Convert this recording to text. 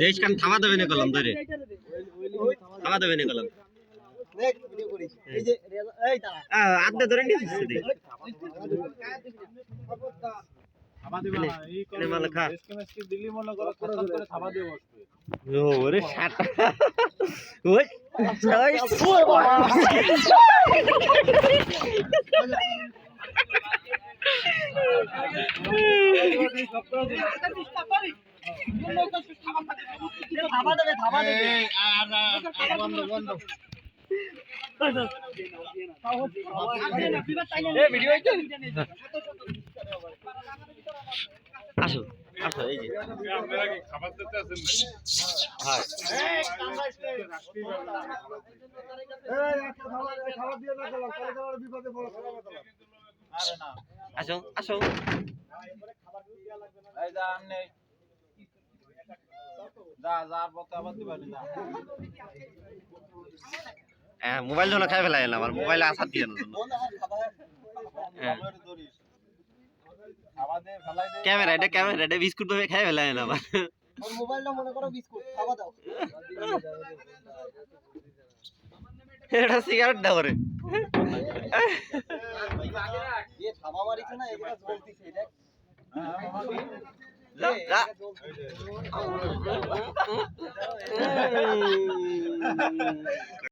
দেশ কান থামা দেবে না কলম ধরে থামা দেবে না কলম আদে ধরে নিছিস ওরে শাটা ওই আসো আসো এই যে আপনারা কি খাবার দিতে আছেন হ্যাঁ খাবার দিয়ে না গেলাম তাহলে আমার বিপদে পড়ো আরে না আসো আসো এই যা আমনে যা যা বলতে আবার দিবানি না মোবাইল জন্য খাই ফেলাই না আমার মোবাইলে আসার দিয়ে না ক্যামেরা এটা বিস্কুট ভাবে খাই ফেলাই না আমার মোবাইলটা মনে করো বিস্কুট খাওয়া দাও এটা সিগারেট দাও রে ये थामा मारी ना एक बार बोलती थी देख हां